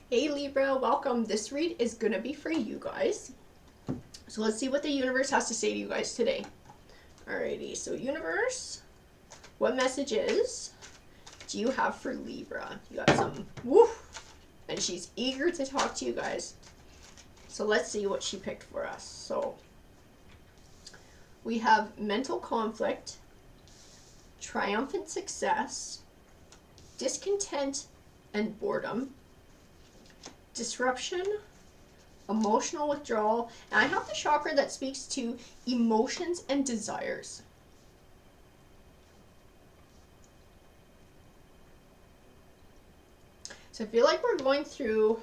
Hey Libra, welcome. This read is gonna be for you guys. So let's see what the universe has to say to you guys today. Alrighty, so universe, what messages do you have for Libra? You got some woof, and she's eager to talk to you guys. So let's see what she picked for us. So we have mental conflict, triumphant success, discontent and boredom, disruption, emotional withdrawal, and I have the chakra that speaks to emotions and desires. So I feel like you're going through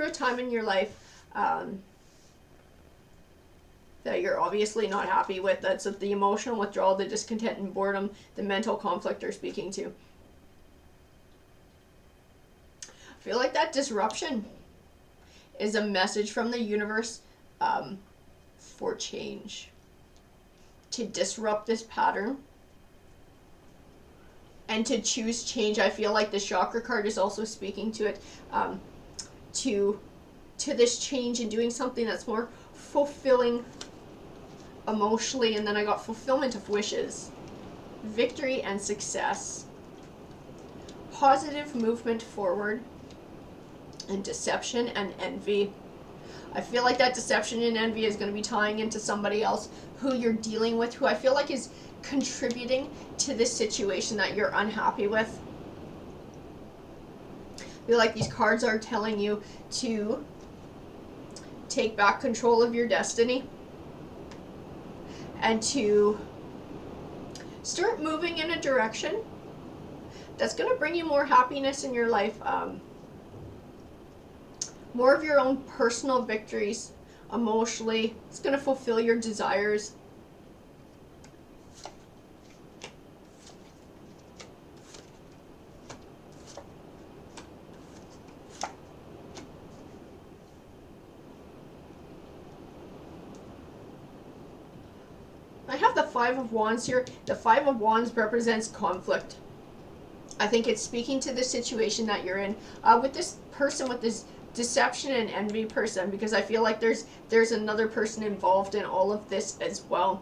a time in your life that you're obviously not happy with. That's the emotional withdrawal, the discontent and boredom, the mental conflict are speaking to. I feel like that disruption is a message from the universe for change. To disrupt this pattern and to choose change. I feel like the chakra card is also speaking to it, to this change and doing something that's more fulfilling emotionally. And then I got fulfillment of wishes, victory and success, positive movement forward, and deception and envy. I feel like that deception and envy is going to be tying into somebody else who you're dealing with, who I feel like is contributing to this situation that you're unhappy with. I feel like these cards are telling you to take back control of your destiny and to start moving in a direction that's going to bring you more happiness in your life. More of your own personal victories emotionally. It's going to fulfill your desires. I have the Five of Wands here. The Five of Wands represents conflict. I think it's speaking to the situation that you're in with this person, with this deception and envy person, because I feel like there's another person involved in all of this as well.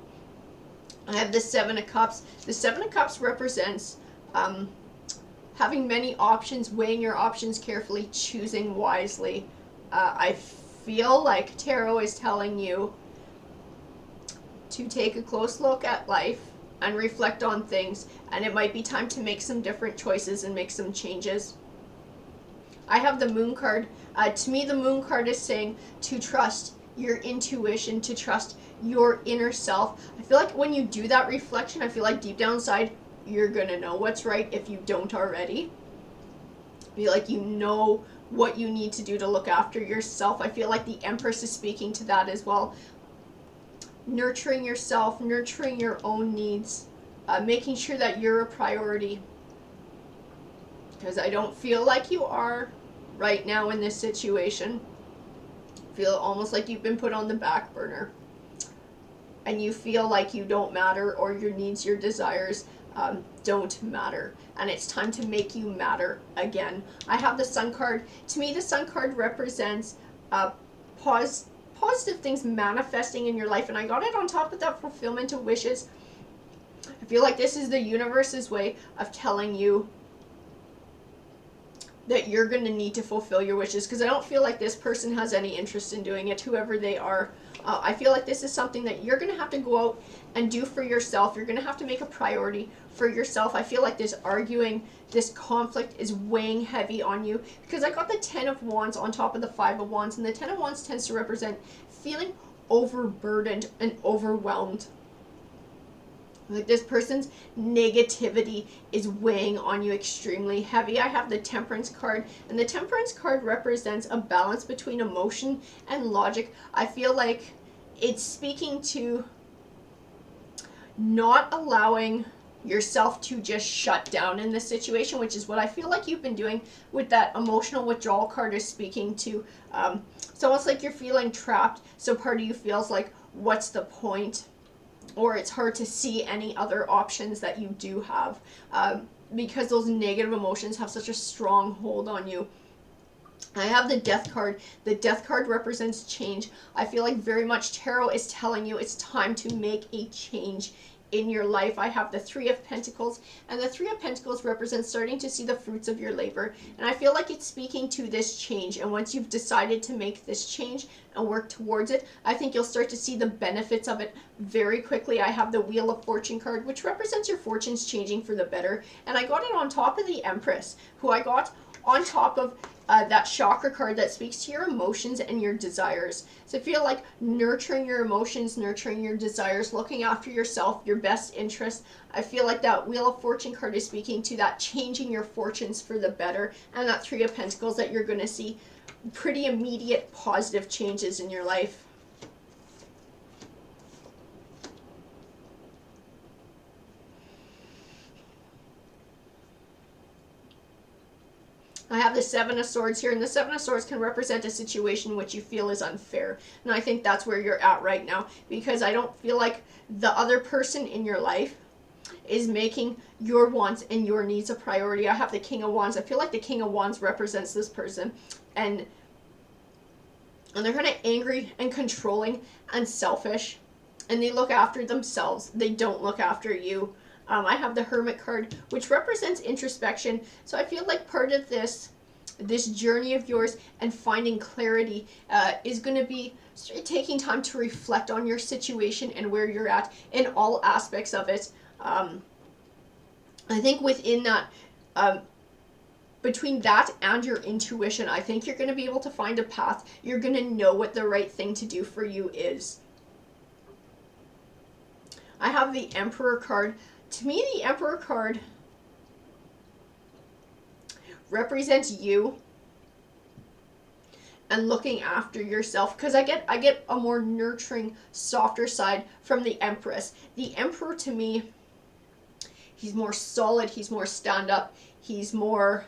I have the Seven of Cups. The Seven of Cups represents having many options, weighing your options carefully, choosing wisely. I feel like tarot is telling you to take a close look at life and reflect on things, and it might be time to make some different choices and make some changes. I have the Moon card. To me, the Moon card is saying to trust your intuition, to trust your inner self. I feel like when you do that reflection, I feel like deep down inside, you're going to know what's right if you don't already. I feel like you know what you need to do to look after yourself. I feel like the Empress is speaking to that as well. Nurturing yourself, nurturing your own needs, making sure that you're a priority. Because I don't feel like you are right now in this situation. Feel almost like you've been put on the back burner. And you feel like you don't matter, or your needs, your desires don't matter. And it's time to make you matter again. I have the Sun card. To me, the Sun card represents positive things manifesting in your life. And I got it on top of that fulfillment of wishes. I feel like this is the universe's way of telling you that you're going to need to fulfill your wishes, because I don't feel like this person has any interest in doing it, whoever they are. I feel like this is something that you're going to have to go out and do for yourself. You're going to have to make a priority for yourself. I feel like this arguing, this conflict is weighing heavy on you, because I got the Ten of Wands on top of the Five of Wands, and the Ten of Wands tends to represent feeling overburdened and overwhelmed. Like this person's negativity is weighing on you extremely heavy. I have the Temperance card, and the Temperance card represents a balance between emotion and logic. I feel like it's speaking to not allowing yourself to just shut down in this situation, which is what I feel like you've been doing with that emotional withdrawal card is speaking to. It's almost like you're feeling trapped, so part of you feels like, what's the point? Or it's hard to see any other options that you do have. because those negative emotions have such a strong hold on you. I have the Death card. The Death card represents change. I feel like very much tarot is telling you it's time to make a change in your life. I have the Three of Pentacles, and the Three of Pentacles represents starting to see the fruits of your labor. And I feel like it's speaking to this change. And once you've decided to make this change and work towards it, I think you'll start to see the benefits of it very quickly. I have the Wheel of Fortune card, which represents your fortunes changing for the better. And I got it on top of the Empress, who I got on top of that chakra card that speaks to your emotions and your desires. So I feel like nurturing your emotions, nurturing your desires, looking after yourself, your best interest. I feel like that Wheel of Fortune card is speaking to that changing your fortunes for the better, and that Three of Pentacles that you're going to see pretty immediate positive changes in your life. I have the Seven of Swords here, and the Seven of Swords can represent a situation which you feel is unfair. And I think that's where you're at right now, because I don't feel like the other person in your life is making your wants and your needs a priority. I have the King of Wands. I feel like the King of Wands represents this person, and they're kind of angry and controlling and selfish, and they look after themselves. They don't look after you. I have the Hermit card, which represents introspection. So I feel like part of this journey of yours and finding clarity is going to be taking time to reflect on your situation and where you're at in all aspects of it. I think within that, between that and your intuition, I think you're going to be able to find a path. You're going to know what the right thing to do for you is. I have the Emperor card. To me, the Emperor card represents you and looking after yourself, because I get a more nurturing, softer side from the Empress. The Emperor, to me, he's more solid, he's more stand-up, he's more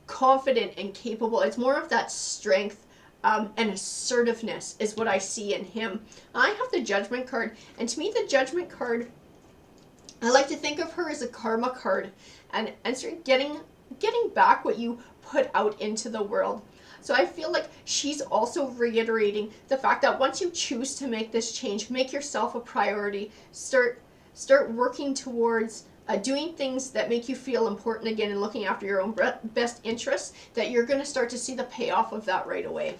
confident and capable. It's more of that strength and assertiveness is what I see in him. I have the Judgment card, and to me, the Judgment card, I like to think of her as a karma card, and sort of getting back what you put out into the world. So I feel like she's also reiterating the fact that once you choose to make this change, make yourself a priority, start working towards doing things that make you feel important again and looking after your own best interests, that you're going to start to see the payoff of that right away.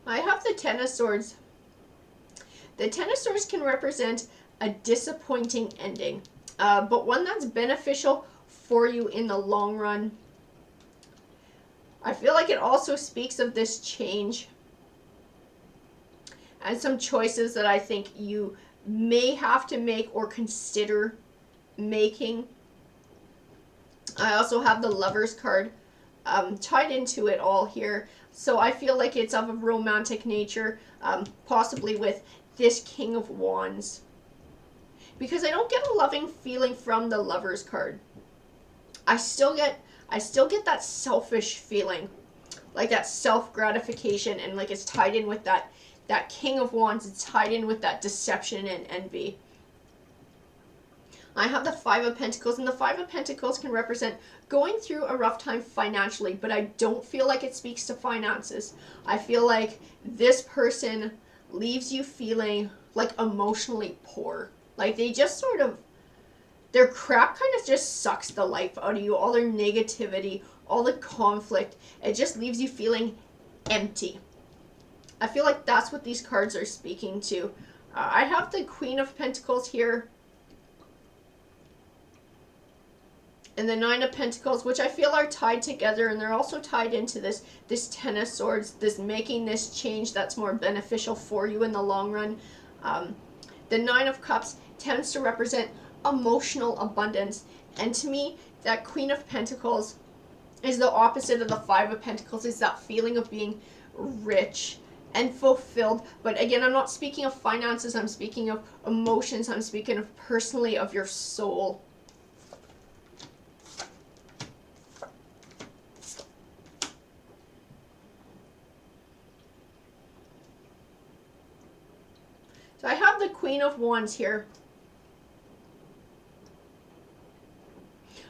I have the Ten of Swords. The Ten of Swords can represent a disappointing ending, but one that's beneficial for you in the long run. I feel like it also speaks of this change and some choices that I think you may have to make or consider making. I also have the Lovers card tied into it all here. So I feel like it's of a romantic nature, possibly with this King of Wands. Because I don't get a loving feeling from the Lovers card. I still get that selfish feeling, like that self-gratification, and like it's tied in with that King of Wands. It's tied in with that deception and envy. I have the Five of Pentacles, and the Five of Pentacles can represent going through a rough time financially, but I don't feel like it speaks to finances. I feel like this person leaves you feeling like emotionally poor. Like they just sort of, their crap kind of just sucks the life out of you. All their negativity, all the conflict, it just leaves you feeling empty. I feel like that's what these cards are speaking to. I have the Queen of Pentacles here, and the Nine of Pentacles, which I feel are tied together, and they're also tied into this Ten of Swords, this making this change that's more beneficial for you in the long run. The Nine of Cups tends to represent emotional abundance, and to me, that Queen of Pentacles is the opposite of the Five of Pentacles. Is that feeling of being rich and fulfilled. But again, I'm not speaking of finances, I'm speaking of emotions, I'm speaking of personally of your soul. have the Queen of Wands here.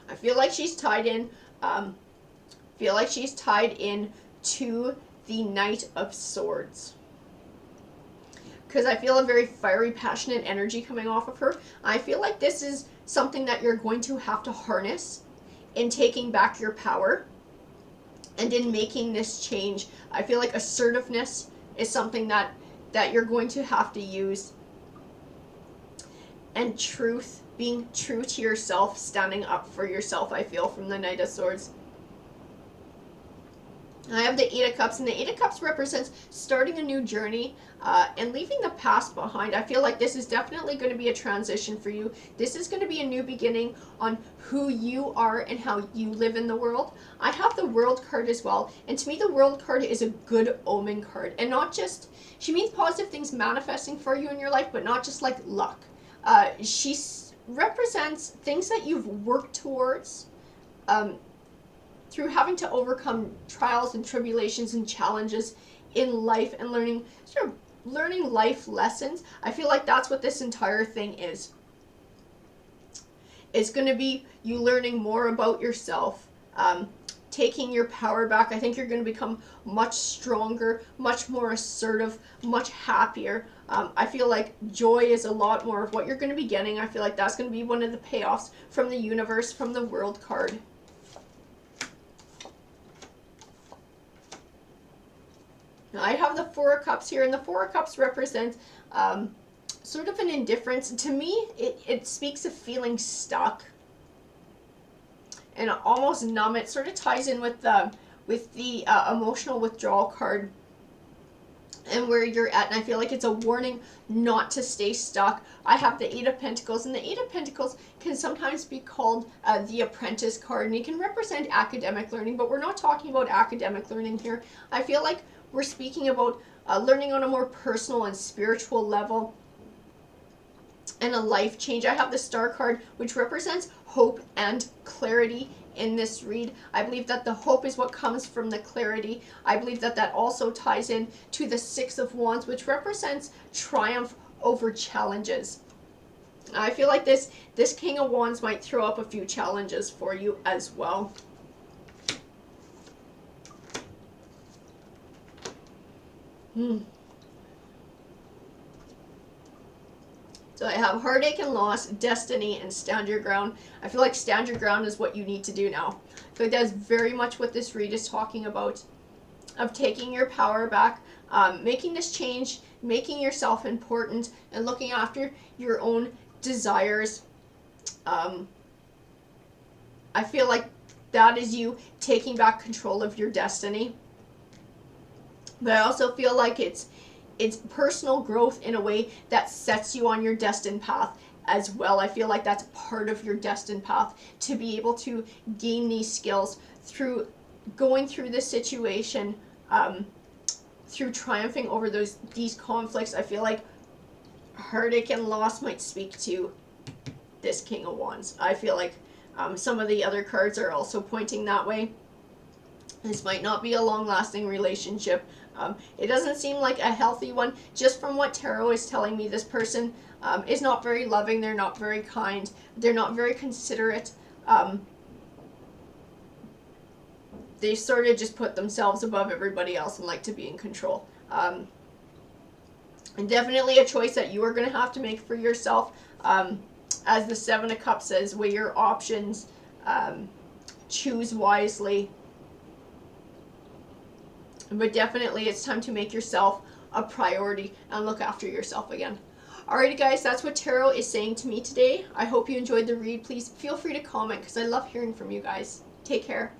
I feel like she's tied in, to the Knight of Swords. Because I feel a very fiery, passionate energy coming off of her. I feel like this is something that you're going to have to harness in taking back your power and in making this change. I feel like assertiveness is something that you're going to have to use. And truth, being true to yourself, standing up for yourself, I feel, from the Knight of Swords. I have the Eight of Cups, and the Eight of Cups represents starting a new journey and leaving the past behind. I feel like this is definitely going to be a transition for you. This is going to be a new beginning on who you are and how you live in the world. I have the World card as well, and to me the World card is a good omen card. And not just, she means positive things manifesting for you in your life, but not just like luck. She represents things that you've worked towards, through having to overcome trials and tribulations and challenges in life and learning life lessons. I feel like that's what this entire thing is. It's going to be you learning more about yourself, taking your power back. I think you're going to become much stronger, much more assertive, much happier. I feel like joy is a lot more of what you're going to be getting. I feel like that's going to be one of the payoffs from the universe, from the World card. I have the Four of Cups here, and the Four of Cups represents sort of an indifference. To me, it speaks of feeling stuck and almost numb. It sort of ties in with the emotional withdrawal card and where you're at, and I feel like it's a warning not to stay stuck. I have the Eight of Pentacles, and the Eight of Pentacles can sometimes be called the Apprentice card, and it can represent academic learning, but we're not talking about academic learning here. I feel like we're speaking about learning on a more personal and spiritual level and a life change. I have the Star card, which represents hope and clarity in this read. I believe that the hope is what comes from the clarity. I believe that that also ties in to the Six of Wands, which represents triumph over challenges. I feel like this King of Wands might throw up a few challenges for you as well. So I have heartache and loss, destiny, and stand your ground. I feel like stand your ground is what you need to do now. I feel like that's very much what this read is talking about, of taking your power back, making this change, making yourself important, and looking after your own desires. I feel like that is you taking back control of your destiny. But I also feel like it's personal growth in a way that sets you on your destined path as well. I feel like that's part of your destined path, to be able to gain these skills through going through this situation, through triumphing over these conflicts. I feel like heartache and loss might speak to this King of Wands. I feel like some of the other cards are also pointing that way. This might not be a long-lasting relationship. It doesn't seem like a healthy one. Just from what tarot is telling me, this person is not very loving. They're not very kind. They're not very considerate. They sort of just put themselves above everybody else and like to be in control. And definitely a choice that you are going to have to make for yourself. As the Seven of Cups says, weigh your options, choose wisely. But definitely it's time to make yourself a priority and look after yourself again. Alrighty guys, that's what tarot is saying to me today. I hope you enjoyed the read. Please feel free to comment because I love hearing from you guys. Take care.